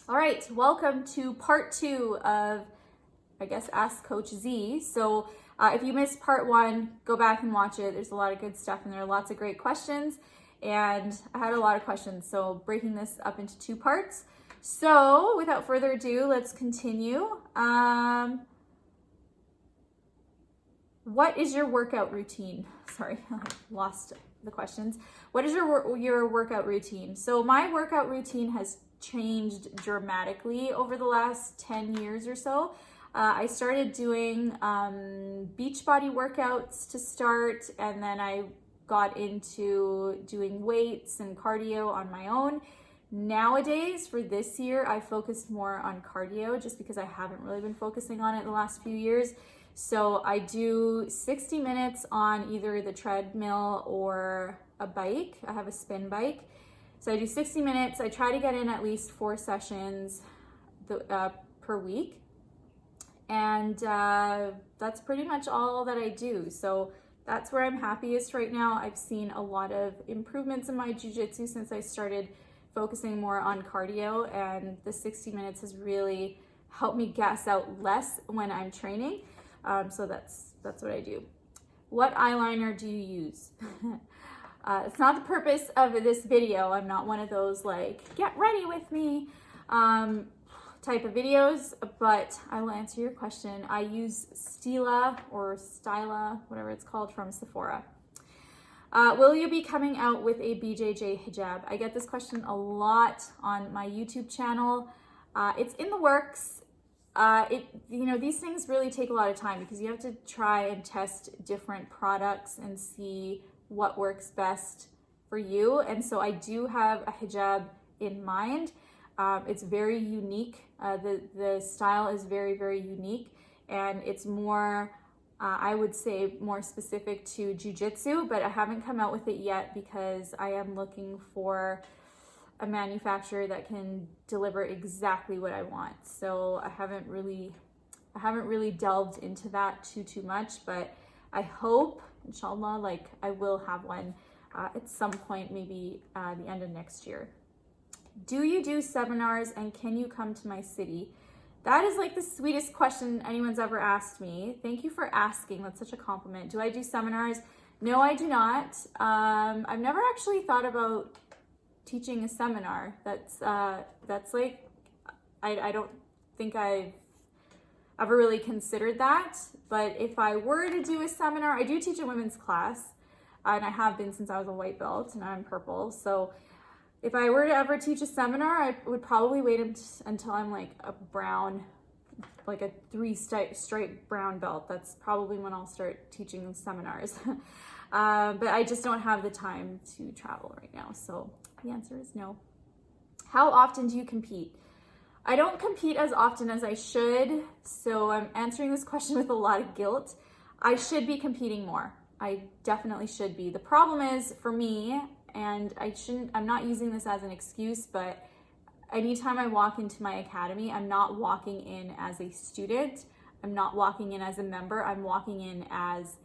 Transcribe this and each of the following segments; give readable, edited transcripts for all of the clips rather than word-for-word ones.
All right, welcome to part 2 of, I guess, Ask Coach Z. So if you missed part 1, go back and watch it. There's a lot of good stuff and there are lots of great questions. And I had a lot of questions, so breaking this up into 2 parts. So without further ado, let's continue. What is your workout routine? Sorry, I lost the questions. What is your workout routine? So my workout routine has changed dramatically over the last 10 years or so. I started doing beach body workouts to start, and then I got into doing weights and cardio on my own. Nowadays, for this year, I focused more on cardio just because I haven't really been focusing on it the last few years. So I do 60 minutes on either the treadmill or a bike. I have a spin bike. So I do 60 minutes. I try to get in at least 4 sessions per week. And that's pretty much all that I do. So that's where I'm happiest right now. I've seen a lot of improvements in my jiu-jitsu since I started focusing more on cardio, and the 60 minutes has really helped me gas out less when I'm training. So that's what I do. What eyeliner do you use? It's not the purpose of this video. I'm not one of those like, get ready with me type of videos, but I will answer your question. I use Styla, whatever it's called, from Sephora. Will you be coming out with a BJJ hijab? I get this question a lot on my YouTube channel. It's in the works. These things really take a lot of time because you have to try and test different products and see what works best for you. And so I do have a hijab in mind. It's very unique. The style is very, very unique, and it's more, I would say, more specific to jiu-jitsu, but I haven't come out with it yet because I am looking for a manufacturer that can deliver exactly what I want. So I haven't really delved into that too much, but I hope, inshallah, I will have one at some point, maybe the end of next year. Do you do seminars, and can you come to my city? That is like the sweetest question anyone's ever asked me. Thank you for asking. That's such a compliment. Do I do seminars? No, I do not. I've never actually thought about teaching a seminar. That's like, I don't think I've ever really considered that. But if I were to do a seminar, I do teach a women's class, and I have been since I was a white belt, and I'm purple. So if I were to ever teach a seminar, I would probably wait until I'm like a brown, like a 3-stripe brown belt. That's probably when I'll start teaching seminars. But I just don't have the time to travel right now. So the answer is no. How often do you compete? I don't compete as often as I should. So I'm answering this question with a lot of guilt. I should be competing more. I definitely should be. The problem is for me, and I'm not using this as an excuse, but anytime I walk into my academy, I'm not walking in as a student. I'm not walking in as a member. I'm walking in as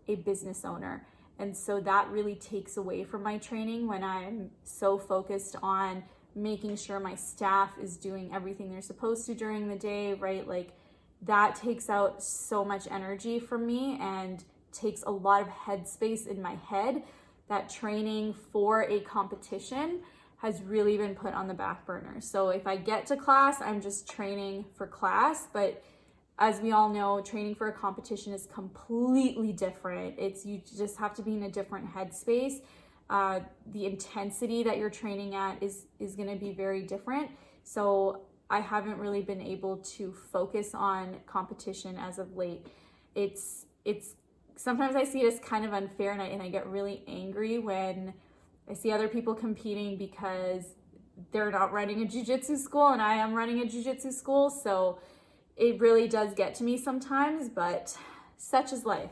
a business owner. And so that really takes away from my training when I'm so focused on making sure my staff is doing everything they're supposed to during the day, right? Like that takes out so much energy from me and takes a lot of headspace in my head. That training for a competition has really been put on the back burner. So if I get to class, I'm just training for class. But as we all know, training for a competition is completely different. You just have to be in a different headspace. The intensity that you're training at is going to be very different. So I haven't really been able to focus on competition as of late. It's sometimes I see it as kind of unfair, and I get really angry when I see other people competing because they're not running a jiu-jitsu school and I am running a jiu-jitsu school. So it really does get to me sometimes, but such is life.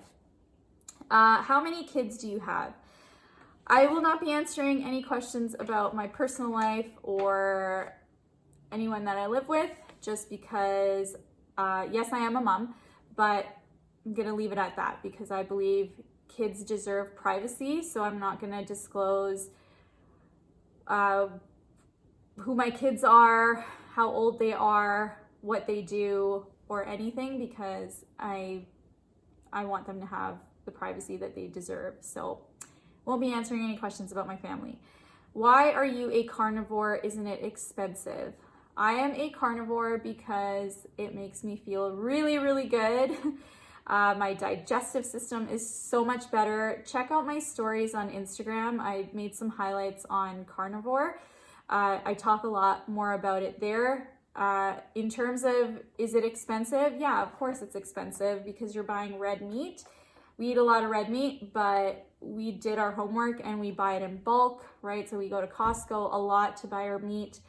How many kids do you have? I will not be answering any questions about my personal life or anyone that I live with, just because, yes, I am a mom, but I'm going to leave it at that because I believe kids deserve privacy. So I'm not going to disclose who my kids are, how old they are, what they do, or anything, because I want them to have the privacy that they deserve. So won't be answering any questions about my family. Why are you a carnivore? Isn't it expensive? I am a carnivore because it makes me feel really, really good. My digestive system is so much better. Check out my stories on Instagram. I made some highlights on carnivore. I talk a lot more about it there. In terms of, is it expensive? Yeah, of course it's expensive because you're buying red meat. We eat a lot of red meat, but we did our homework and we buy it in bulk, right? So we go to Costco a lot to buy our meat.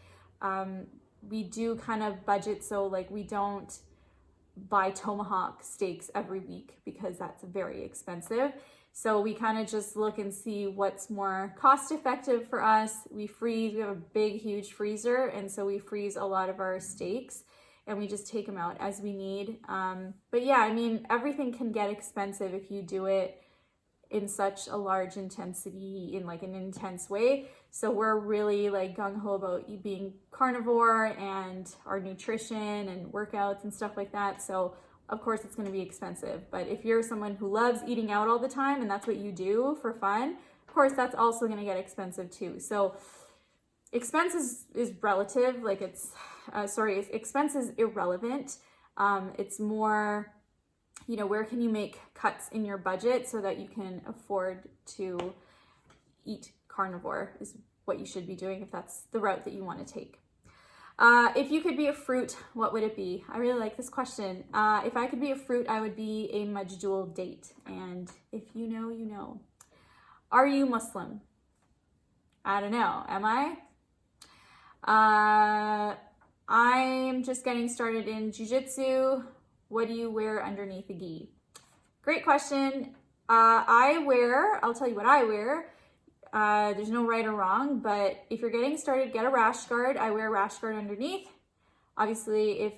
We do kind of budget, so like we don't buy tomahawk steaks every week because that's very expensive. So we kind of just look and see what's more cost effective for us. We freeze, we have a big, huge freezer. And so we freeze a lot of our steaks and we just take them out as we need. But yeah, I mean, everything can get expensive if you do it in such a large intensity, in like an intense way. So we're really like gung-ho about you being carnivore and our nutrition and workouts and stuff like that. So of course it's going to be expensive. But if you're someone who loves eating out all the time and that's what you do for fun, of course that's also going to get expensive too. So expense is relative, like it's, expense is irrelevant. It's more, you know, where can you make cuts in your budget so that you can afford to eat carnivore is what you should be doing if that's the route that you want to take. If you could be a fruit, what would it be? I really like this question. If I could be a fruit, I would be a Majjul date. And if you know, you know. Are you Muslim? I don't know. Am I? I'm just getting started in Jiu Jitsu. What do you wear underneath a gi? Great question. I'll tell you what I wear. There's no right or wrong, but if you're getting started, get a rash guard. I wear a rash guard underneath. Obviously, if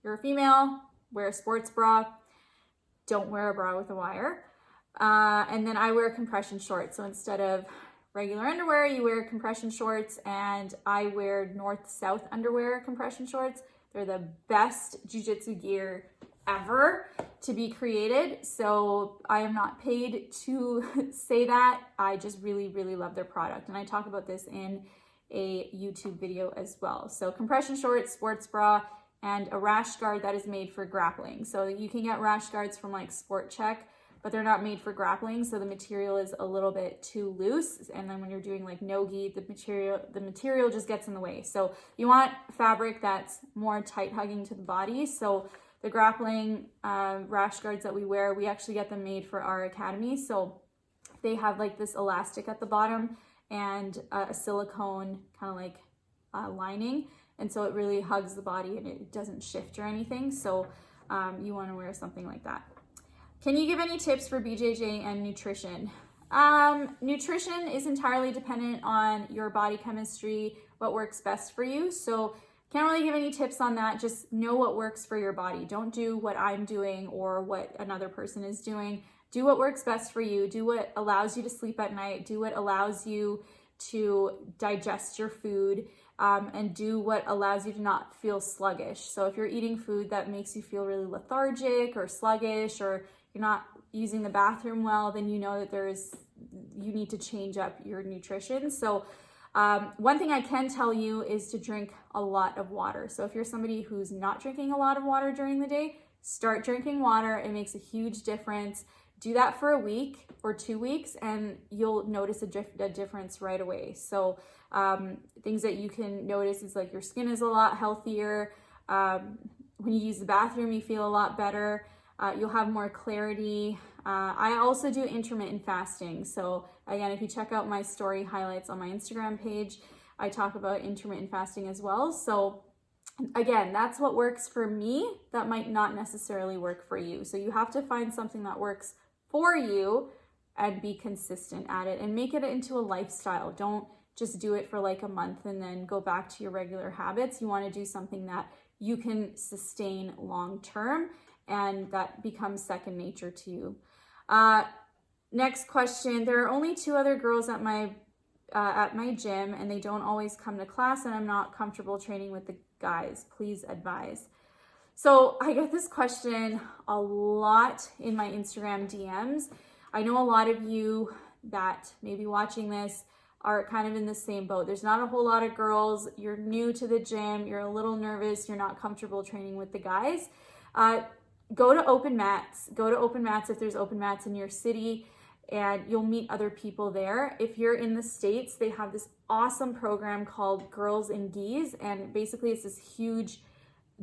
you're a female, wear a sports bra. Don't wear a bra with a wire. And then I wear compression shorts. So instead of regular underwear, you wear compression shorts, and I wear north-south underwear compression shorts. They're the best jiu-jitsu gear ever to be created. So I am not paid to say that. I just really, really love their product. And I talk about this in a YouTube video as well. So compression shorts, sports bra, and a rash guard that is made for grappling. So you can get rash guards from like Sport Check, but they're not made for grappling. So the material is a little bit too loose. And then when you're doing like no gi, the material just gets in the way. So you want fabric that's more tight hugging to the body. So the grappling rash guards that we wear, we actually get them made for our academy. So they have like this elastic at the bottom and a silicone kind of like lining. And so it really hugs the body and it doesn't shift or anything. So you want to wear something like that. Can you give any tips for BJJ and nutrition? Nutrition is entirely dependent on your body chemistry, what works best for you. So can't really give any tips on that. Just know what works for your body. Don't do what I'm doing or what another person is doing. Do what works best for you. Do what allows you to sleep at night. Do what allows you to digest your food, and do what allows you to not feel sluggish. So if you're eating food that makes you feel really lethargic or sluggish, or you're not using the bathroom well, then you know that you need to change up your nutrition. So one thing I can tell you is to drink a lot of water. So if you're somebody who's not drinking a lot of water during the day, start drinking water. It makes a huge difference. Do that for a week or 2 weeks and you'll notice a difference right away. So things that you can notice is like your skin is a lot healthier. When you use the bathroom, you feel a lot better. You'll have more clarity. I also do intermittent fasting. So again, if you check out my story highlights on my Instagram page, I talk about intermittent fasting as well. So again, that's what works for me. That might not necessarily work for you. So you have to find something that works for you and be consistent at it and make it into a lifestyle. Don't just do it for like a month and then go back to your regular habits. You want to do something that you can sustain long term and that becomes second nature to you. Next question. There are only 2 other girls at my at my gym and they don't always come to class and I'm not comfortable training with the guys. Please advise. So I get this question a lot in my Instagram DMs. I know a lot of you that may be watching this are kind of in the same boat. There's not a whole lot of girls. You're new to the gym. You're a little nervous. You're not comfortable training with the guys. Go to open mats. Go to open mats if there's open mats in your city, and you'll meet other people there. If you're in the States, they have this awesome program called Girls in Ghee, and basically it's this huge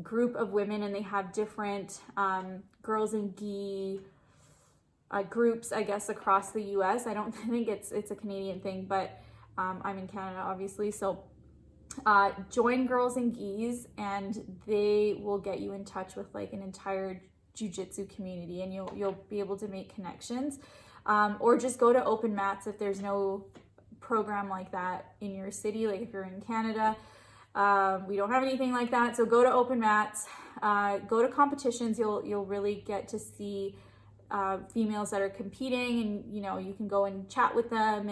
group of women, and they have different Girls in Ghee groups, I guess, across the US. I don't think it's a Canadian thing, but I'm in Canada, obviously. So join Girls in Ghee, and they will get you in touch with like an entire jiu-jitsu community, and you'll be able to make connections. Or just go to open mats if there's no program like that in your city. Like if you're in Canada, we don't have anything like that. So go to open mats, go to competitions. You'll really get to see females that are competing, and you can go and chat with them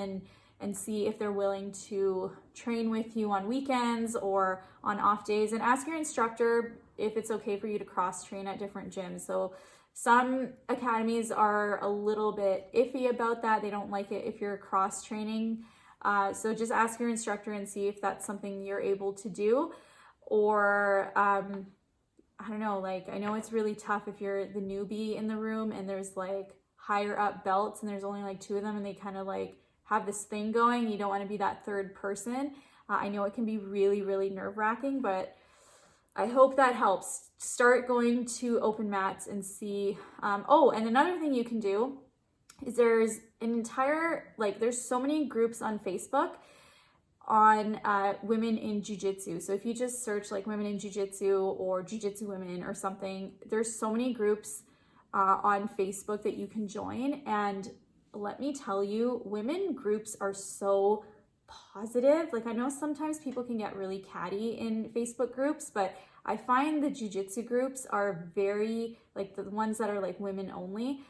and see if they're willing to train with you on weekends or on off days, and ask your instructor if it's okay for you to cross train at different gyms. So some academies are a little bit iffy about that. They don't like it if you're cross training. So just ask your instructor and see if that's something you're able to do. Or I don't know, like I know it's really tough if you're the newbie in the room and there's like higher up belts and there's only like 2 of them and they kind of like have this thing going. You don't want to be that third person. I know it can be really, really nerve-wracking, but I hope that helps. Start going to open mats and see. Oh, and another thing you can do is there's an entire, there's so many groups on Facebook on women in jiu-jitsu. So if you just search like women in jiu-jitsu or jiu-jitsu women or something, there's so many groups on Facebook that you can join. And let me tell you, women groups are so positive. Like I know sometimes people can get really catty in Facebook groups, but I find the jiu-jitsu groups are very, like the ones that are like women only,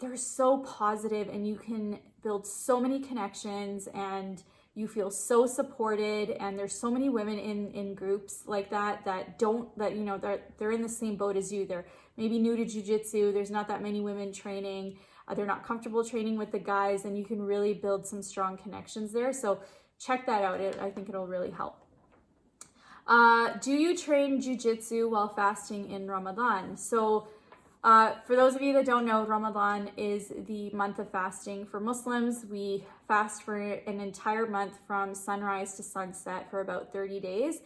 they're so positive, and you can build so many connections and you feel so supported. And there's so many women in groups like that they're in the same boat as you. They're maybe new to jiu-jitsu. There's not that many women training. They're not comfortable training with the guys, and you can really build some strong connections there. So check that out. I think it'll really help. Do you train jiu-jitsu while fasting in Ramadan? So for those of you that don't know, Ramadan is the month of fasting for Muslims. We fast for an entire month from sunrise to sunset for about 30 days.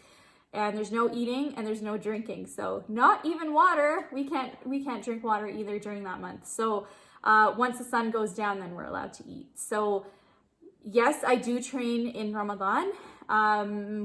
And there's no eating and there's no drinking. So not even water. We can't drink water either during that month. So once the sun goes down, then we're allowed to eat. So yes, I do train in Ramadan.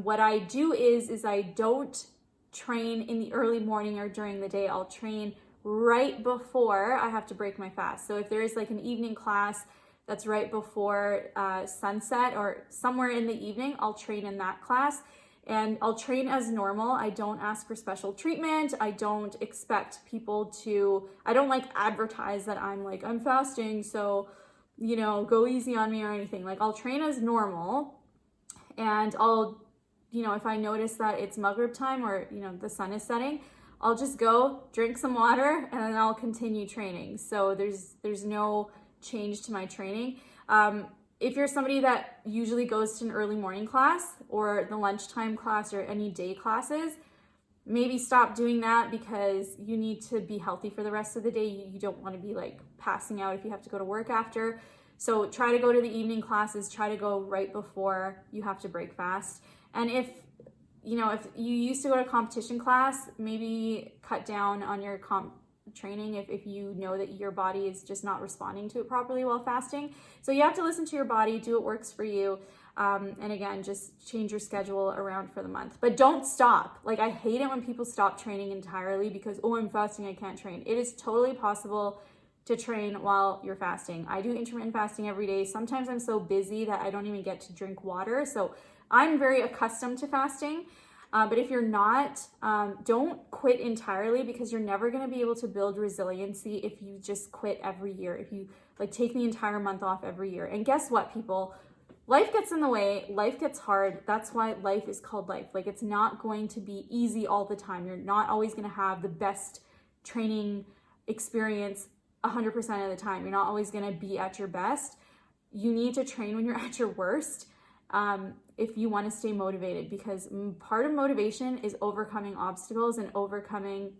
What I do is I don't train in the early morning or during the day. I'll train right before I have to break my fast. So if there is like an evening class that's right before sunset or somewhere in the evening, I'll train in that class. And I'll train as normal. I don't ask for special treatment. I don't expect people to, I don't like advertise that I'm fasting, so, go easy on me or anything. Like I'll train as normal, and I'll, if I notice that it's Maghrib time or, the sun is setting, I'll just go drink some water and then I'll continue training. So there's no change to my training. If you're somebody that usually goes to an early morning class or the lunchtime class or any day classes, maybe stop doing that because you need to be healthy for the rest of the day. You don't want to be like passing out if you have to go to work after. So try to go to the evening classes, try to go right before you have to break fast. And if you used to go to competition class, maybe cut down on your training if you know that your body is just not responding to it properly while fasting. So you have to listen to your body, do what works for you. And again, just change your schedule around for the month. But don't stop. Like I hate it when people stop training entirely because, oh, I'm fasting, I can't train. It is totally possible to train while you're fasting. I do intermittent fasting every day. Sometimes I'm so busy that I don't even get to drink water. So I'm very accustomed to fasting. But if you're not, don't quit entirely, because you're never going to be able to build resiliency if you just quit every year, if you take the entire month off every year. And guess what, people? life gets in the way, life gets hard. That's why life is called life. Like, it's not going to be easy all the time. You're not always going to have the best training experience 100% of the time. You're not always going to be at your best. You need to train when you're at your worst if you want to stay motivated, because part of motivation is overcoming obstacles and overcoming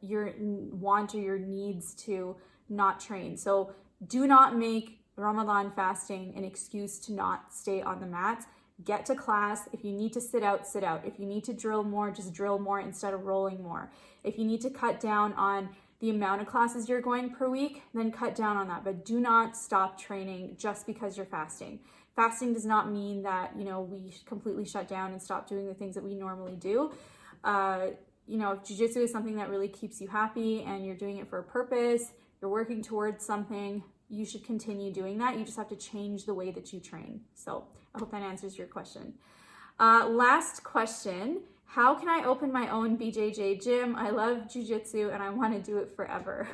your want or your needs to not train. So do not make Ramadan fasting an excuse to not stay on the mats. Get to class. If you need to sit out, sit out. If you need to drill more, just drill more instead of rolling more. If you need to cut down on the amount of classes you're going per week, then cut down on that. But do not stop training just because you're fasting. Fasting does not mean that, we completely shut down and stop doing the things that we normally do. If jiu-jitsu is something that really keeps you happy and you're doing it for a purpose, you're working towards something, you should continue doing that. You just have to change the way that you train. So I hope that answers your question. Last question. How can I open my own BJJ gym? I love jiu-jitsu and I want to do it forever.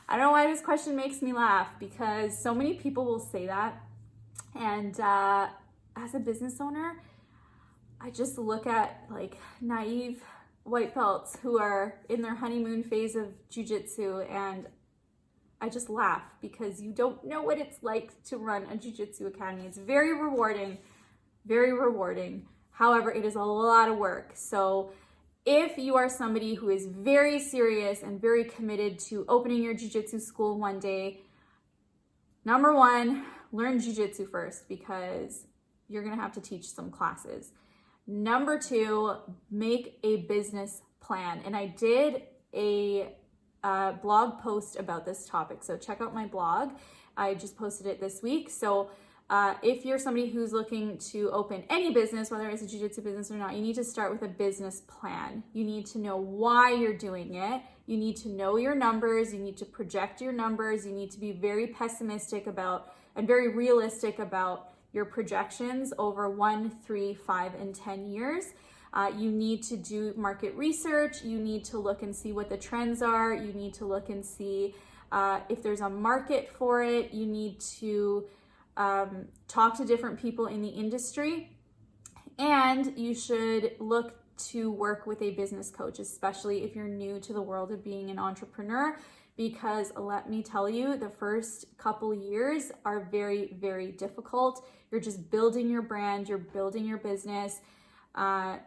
I don't know why this question makes me laugh, because so many people will say that. And as a business owner, I just look at like naive white belts who are in their honeymoon phase of jiu-jitsu, and I just laugh, because you don't know what it's like to run a jiu-jitsu academy. It's very rewarding, very rewarding. However, it is a lot of work. So if you are somebody who is very serious and very committed to opening your jiu-jitsu school one day, number one, learn jiu-jitsu first, because you're gonna have to teach some classes. Number two, make a business plan. And I did a blog post about this topic, so check out my blog. I just posted it this week. So if you're somebody who's looking to open any business, whether it's a jiu-jitsu business or not, you need to start with a business plan. You need to know why you're doing it. You need to know your numbers. You need to project your numbers. You need to be very pessimistic about and very realistic about your projections over 1, 3, 5, and 10 years. You need to do market research. You need to look and see what the trends are. You need to look and see if there's a market for it. You need to talk to different people in the industry. And you should look to work with a business coach, especially if you're new to the world of being an entrepreneur, because let me tell you, the first couple years are very, very difficult. You're just building your brand, you're building your business. If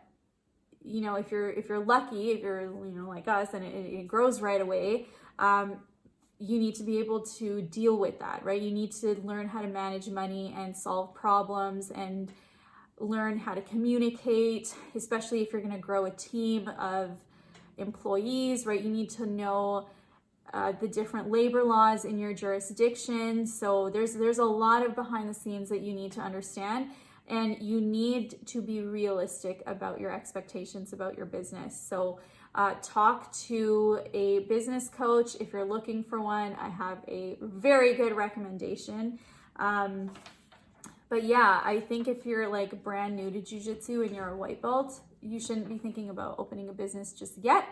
you're lucky, if you're like us and it grows right away, you need to be able to deal with that, right? You need to learn how to manage money and solve problems and learn how to communicate, especially if you're going to grow a team of employees, right? You need to know the different labor laws in your jurisdiction. So there's a lot of behind the scenes that you need to understand, and you need to be realistic about your expectations about your business. So talk to a business coach if you're looking for one. I have a very good recommendation. But yeah, I think if you're like brand new to jiu-jitsu and you're a white belt, you shouldn't be thinking about opening a business just yet.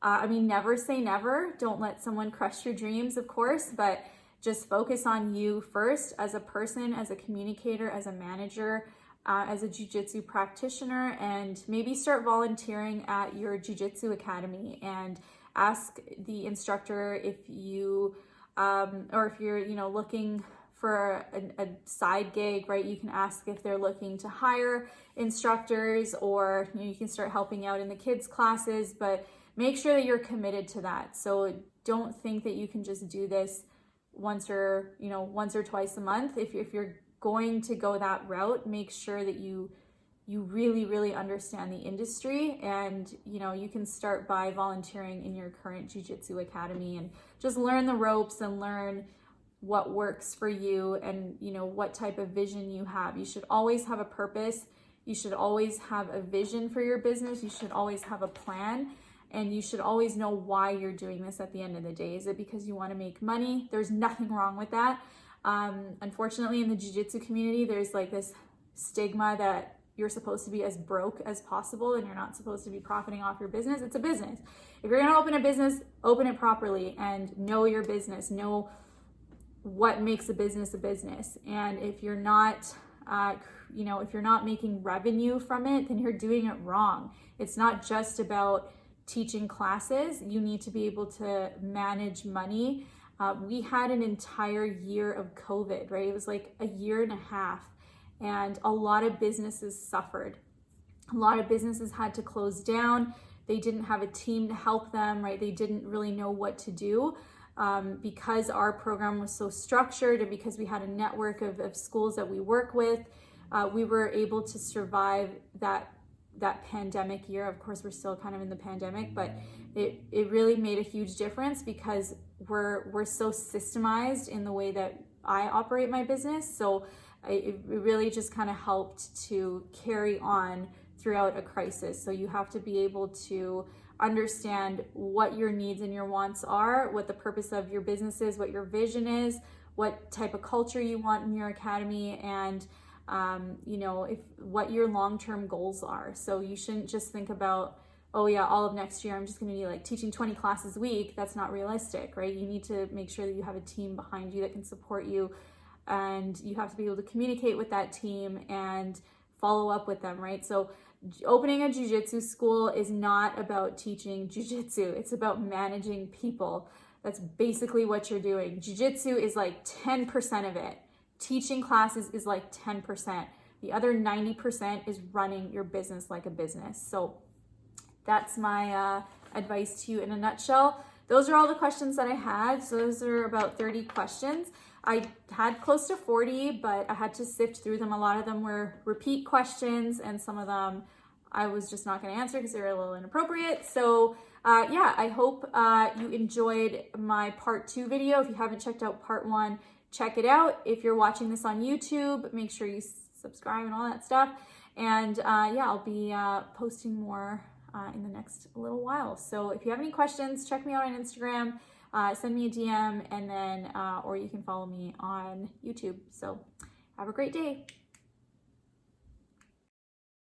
Never say never. Don't let someone crush your dreams, of course, but just focus on you first as a person, as a communicator, as a manager, as a jiu-jitsu practitioner, and maybe start volunteering at your jiu-jitsu academy and ask the instructor if you, or if you're, looking for a side gig, right? You can ask if they're looking to hire instructors, or you can start helping out in the kids' classes, but make sure that you're committed to that. So don't think that you can just do this once or twice a month. If you're going to go that route, make sure that you really, really understand the industry, and you can start by volunteering in your current jiu-jitsu academy and just learn the ropes and learn what works for you and what type of vision you have. You should always have a purpose. You should always have a vision for your business. You should always have a plan, and you should always know why you're doing this at the end of the day. Is it because you want to make money? There's nothing wrong with that. Unfortunately, in the jiu-jitsu community, there's like this stigma that you're supposed to be as broke as possible and you're not supposed to be profiting off your business. It's a business. If you're going to open a business, open it properly and know your business. Know what makes a business. And if you're not, if you're not making revenue from it, then you're doing it wrong. It's not just about teaching classes. You need to be able to manage money. We had an entire year of COVID, right? It was like a year and a half, and a lot of businesses suffered. A lot of businesses had to close down. They didn't have a team to help them, right? They didn't really know what to do. Because our program was so structured and because we had a network of schools that we work with, we were able to survive that pandemic year. Of course, we're still kind of in the pandemic, but it really made a huge difference because we're so systemized in the way that I operate my business. So it really just kind of helped to carry on throughout a crisis. So you have to be able to understand what your needs and your wants are, what the purpose of your business is, what your vision is, what type of culture you want in your academy, and what your long-term goals are. So you shouldn't just think about, oh yeah, all of next year I'm just going to be like teaching 20 classes a week. That's not realistic, right? You need to make sure that you have a team behind you that can support you, and you have to be able to communicate with that team and follow up with them, right? So opening a jiu-jitsu school is not about teaching jiu-jitsu. It's about managing people. That's basically what you're doing. Jiu-jitsu is like 10% of it. Teaching classes is like 10%. The other 90% is running your business like a business. So that's my advice to you in a nutshell. Those are all the questions that I had. So those are about 30 questions. I had close to 40, but I had to sift through them. A lot of them were repeat questions, and some of them I was just not going to answer because they were a little inappropriate. So I hope you enjoyed my part 2 video. If you haven't checked out part 1, check it out. If you're watching this on YouTube, make sure you subscribe and all that stuff. And I'll be posting more in the next little while. So if you have any questions, check me out on Instagram. Send me a DM, and then or you can follow me on YouTube. So have a great day.